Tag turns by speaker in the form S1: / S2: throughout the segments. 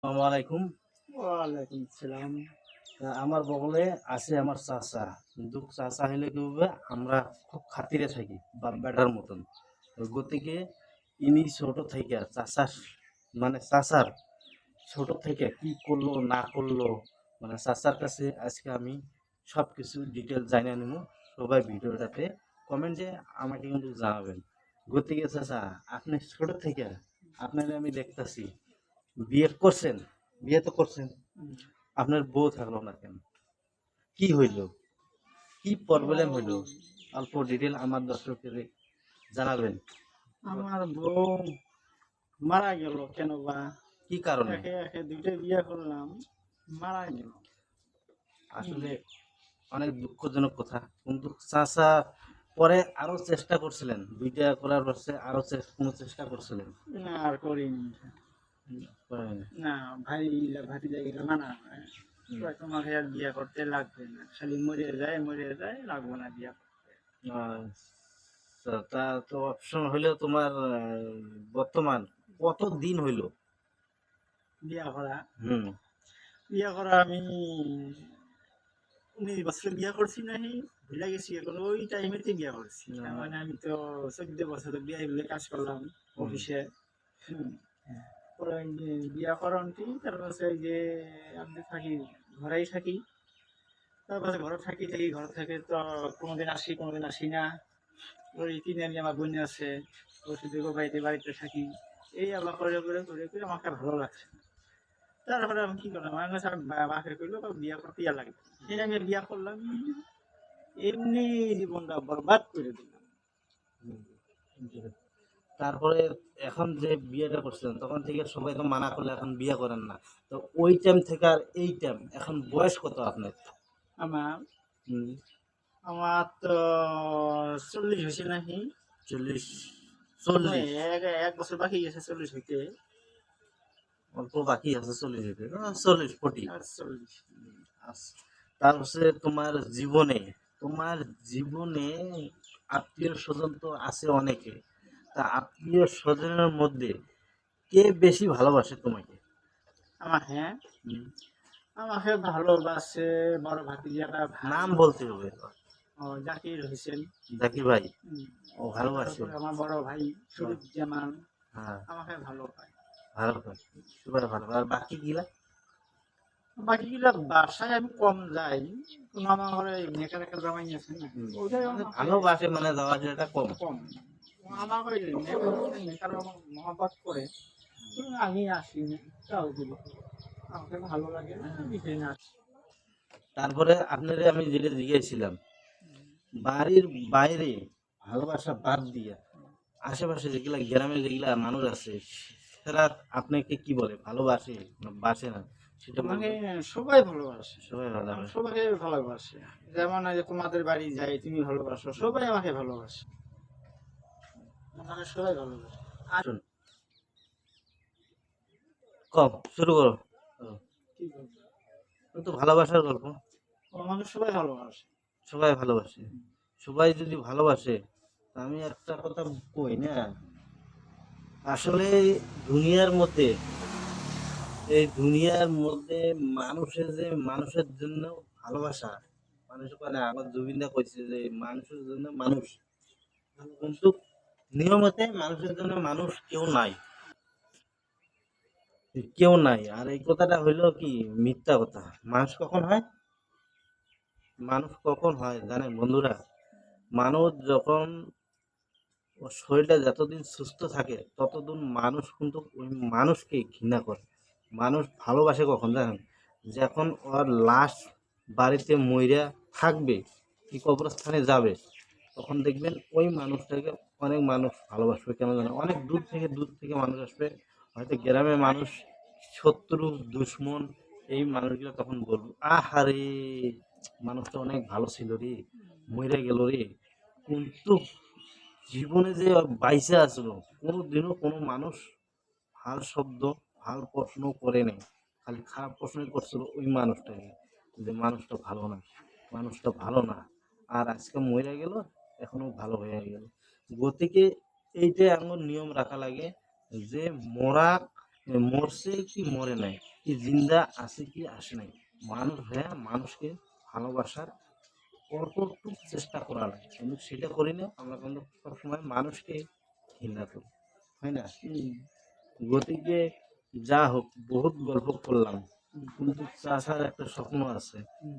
S1: আসসালামু আলাইকুম।
S2: ওয়ালাইকুম সালাম।
S1: আমার বগলে আছে আমার চাচা। কিন্তু চাচা হইলে কি হবে, আমরা খুব খাতিরে থাকি বাপ বেটার মতন। তো গতিকে ইনি ছোট থেকে চাচার মানে চাচার ছোট থেকে কি করলো না করলো, মানে চাচার কাছে আজকে আমি সব কিছু ডিটেল জানিয়ে নেব। সবাই ভিডিওটাতে কমেন্টে আমাকে কিন্তু জানাবেন। গতিকে চাচা, আপনি ছোট থেকে আপনাকে আমি দেখতাছি বিয়ে করছেন, বিয়ে তো করছেন,
S2: উম,
S1: আপনার বউ থাকলো না কেন? কি হইল? কি প্রবলেম হইল? অল্প ডিটেল আমার দর্শকের জানাবেন।
S2: আমার বউ মারা গেল কেন বা?
S1: কি কারণে?
S2: একে একে দুইটা বিয়ে করলাম, মারা গেল। হুম,
S1: আসলে অনেক দুঃখজনক কথা, কিন্তু চাচা পরে আরো চেষ্টা করছিলেন, দুইটা করার পরে আরো কোনো চেষ্টা করছিলেন?
S2: না আর করিনি।
S1: করেন?
S2: না, ভাই ভাতি জায়গাটা মানা হয়।
S1: হুম।
S2: কয় তোমাকে আর বিয়ে করতে লাগবে না, খালি মরে যায়, লাগবে না বিয়ে করতে।
S1: আচ্ছা, তা তো অপশন হইলেও তোমার বর্তমান কত দিন হইল?
S2: বিয়ে করা
S1: হুম।
S2: বিয়ে করা আমি 19 বছর বিয়ে করছি নাহি, ভুলে গেছি এখন। ওই টাইমেতে বিয়ে করছি, তার মানে আমি তো 14 বছর বিয়ে বলে কাজ করলাম
S1: হুম।
S2: অফিসে। হুম, পরে ওই যে বিয়া করান কি, তারপর হচ্ছে ওই যে আমি থাকি, ঘরেই থাকি। তারপরে ঘরে ঘরে থেকে তো কোনোদিন আসি কোনোদিন আসি না। ওই তিন আমার বোন আছে, ওর সাথে বাড়িতে বাড়িতে থাকি। এই আবার করে আমাকে ভালো লাগছে না। তারপরে আমি কি করলাম, আমার কাছে বাপে করলো বিয়া করতে ইয়া লাগে। এই আমি বিয়া করলাম, এমনি জীবনটা বরবাদ করে দিলাম।
S1: হুম। তারপরে এখন যে বিয়েটা করছেন তখন থেকে সবাই তো মানা করলে এখন বিয়ে করেন না, তো ওই টাইম থেকে আর এই টাইম এখন বয়স কত আপনার?
S2: আমার
S1: হুম।
S2: আমার তো 40 হয়েছে নাকি।
S1: 40?
S2: এখনো
S1: 40?
S2: এক বছর বাকি গেছে 40 হইতে।
S1: অল্প বাকি আছে 40 হইতে, 40 40।
S2: আর 40।
S1: আচ্ছা, তার হচ্ছে তোমার জীবনে, তোমার জীবনে আত্মীয় স্বজন তো আছে অনেকে, তা আত্মীয় স্বজনের মধ্যে কে বেশি ভালোবাসে তোমাকে?
S2: আমার, হ্যাঁ,
S1: হুম।
S2: আমাকে ভালোবাসে বড় ভাতিজাটা ভাই।
S1: নাম বলতে হবে।
S2: ও জাকির হোসেন।
S1: জাকির ভাই?
S2: উম,
S1: ও ভালোবাসে।
S2: তারপরে আমার বড় ভাই সুরুজ্জামান
S1: হ্যাঁ।
S2: আমাকে ভালো পায়।
S1: ভালো পায়। সবাই ভালো পায়। আর বাকি গিলা?
S2: বাকিগুলা বাসায় আমি কম যাই, কোনো আমার ঘরে নেকার একটা জামাই আছে না,
S1: হুম।
S2: ওটাই
S1: মানে
S2: আমাকে
S1: ভালোবাসে, মানে যাওয়া আসাটা কম।
S2: কম। আমার ওই নেকার আমার মহাব্বত করে। আমি আসি না, তাও দিল আমাকে ভালো লাগে না, বিষয় না।
S1: তারপরে আপনারে আমি যেটা জিজ্ঞেসছিলাম, বাড়ির বাইরে ভালোবাসা বাদ দিয়া আশেপাশে যেগুলা গ্রামে যেগুলা মানুষ আছে, সেরা আপনাকে কি বলে, ভালোবাসে না বাসে না, সেটা
S2: আমাকে
S1: বলবেন?
S2: সবাই ভালোবাসে।
S1: সবাই
S2: আমি
S1: ভালোবাসে।
S2: সবাইকে ভালোবাসি। যেমন এই যে তোমাদের বাড়ি যাই, তুমি ভালোবাসো, সবাই আমাকে ভালোবাসে। আমাকে সবাই ভালোবাসে। আর
S1: শুন, কম শুরু করো। ও,
S2: কি বলবো,
S1: ও তো ভালোবাসার গল্প।
S2: আমাকে সবাই ভালোবাসে।
S1: সবাই ভালোবাসে। সবাই যদি ভালোবাসে, তা আমি একটা কথা কই না, আসলে দুনিয়ার মধ্যে, এই দুনিয়ার মধ্যে মানুষের যে মানুষের জন্য ভালোবাসা, মানুষ মানে আমার জুবিনদা কইছে যে মানুষের জন্য মানুষ, কিন্তু নিয়মতে মানুষের জন্য মানুষ কেউ নাই, কেউ নাই। আর এই কথাটা হইলো কি মিথ্যা কথা। মানুষ কখন হয়, মানুষ কখন হয় জানেন বন্ধুরা? মানুষ যখন ওর শরীরটা যতদিন সুস্থ থাকে ততদিন মানুষ কিন্তু ওই মানুষকে ঘৃণা করে। মানুষ ভালোবাসে কখন জানেন? যখন ওর লাশ বাড়িতে মইরা থাকবে, কি কবরস্থানে যাবে, তখন দেখবেন ওই মানুষটাকে অনেক মানুষ ভালোবাসবে। কেন জানেন? অনেক দূর থেকে মানুষ আসবে, হয়তো গ্রামের মানুষ, শত্রু, দুশ্মন, এই মানুষগুলো তখন বলবো আহারে, মানুষটা অনেক ভালো ছিল রে, মইরা গেল রে। কিন্তু জীবনে যে বাইসে আসলো, কোনোদিনও কোনো মানুষ ভাল শব্দ, ভাল প্রশ্ন করে নেই, খালি খারাপ প্রশ্নই করছিল ওই মানুষটাকে, যে মানুষটা ভালো না, মানুষটা ভালো না। আর আজকে মরে গেল, এখনো ভালো হয়ে গেল। গতিকে এইটাই আমার নিয়ম রাখা লাগে, যে মরা মরছে কি মরে নাই, কি জিন্দা আছে কি আসে নাই, মানুষ হ্যাঁ মানুষকে ভালোবাসার কতটুক চেষ্টা করা লাগে, কিন্তু সেটা করি না আমরা, কিন্তু সবসময় মানুষকে ঘৃণা করি, হয় না?
S2: হুম,
S1: গতিকে যা হোক বহুত গল্প করলাম,
S2: হুম,
S1: কিন্তু চাষার একটা স্বপ্ন আছে।
S2: হুম,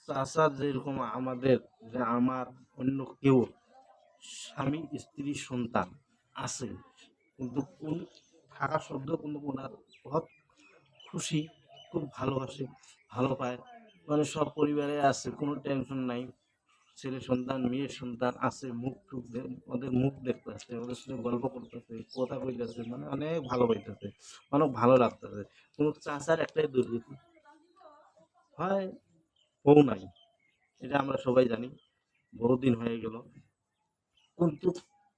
S1: চাষার যেরকম আমাদের, যে আমার অন্য কেউ স্বামী স্ত্রী সন্তান আছে, কিন্তু কোন থাকা সত্ত্বেও কিন্তু ওনার বহুত খুশি, খুব ভালোবাসে, ভালো পায়, মানে সব পরিবারে আছে, কোনো টেনশন নাই, ছেলে সন্তান মেয়ে সন্তান আছে, মুখ টুক ওদের মুখ দেখতেছে, ওদের সাথে গল্প করতেছে, কথা কইতেছে, মানে অনেক ভালো পাইতেছে, অনেক ভালো লাগতেছে। কিন্তু চাচার একটাই দুর্গতি, হয় বউ নাই, এটা আমরা সবাই জানি, বহুদিন হয়ে গেল, কিন্তু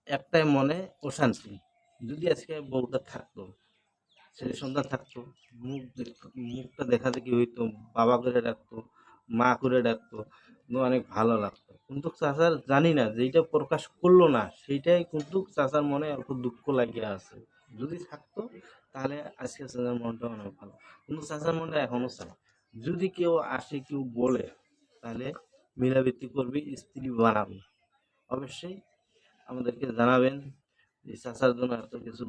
S1: একটাই মনে অশান্তি, যদি আজকে বউটা থাকতো, ছেলে সন্তান থাকতো, মুখটা দেখা দেখি হইতো, বাবা করে ডাকতো, মা করে ডাকতো, কিন্তু অনেক ভালো লাগতো। কিন্তু চাচার জানি না যেইটা প্রকাশ করলো না, সেইটাই কিন্তু চাচার মনে অল্প দুঃখ লাগিয়ে আছে। যদি থাকতো তাহলে আজকে চাচার মনটা অনেক ভালো, কিন্তু চাচার মনটা এখনো চায়, যদি কেউ আসে কেউ বলে তাহলে মিলাবৃত্তি করবি, স্ত্রী বানাবি, অবশ্যই আমাদেরকে জানাবেন। যে চাচার জন্য এত কিছু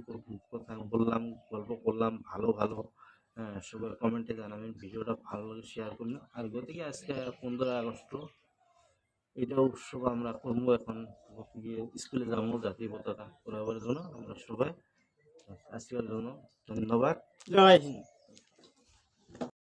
S1: কথা বললাম, গল্প করলাম, ভালো ভালো, হ্যাঁ সবাই কমেন্টে জানাবেন, ভিডিওটা ভালো লাগে শেয়ার করুন। আর গতিকে আজকে 15 আগস্ট, এটা উৎসব আমরা করবো এখন, গিয়ে স্কুলে যাবো জাতীয় পতাকা উড়াবার জন্য আমরা সবাই। আজকের জন্য ধন্যবাদ।
S2: জয় হিন্দ।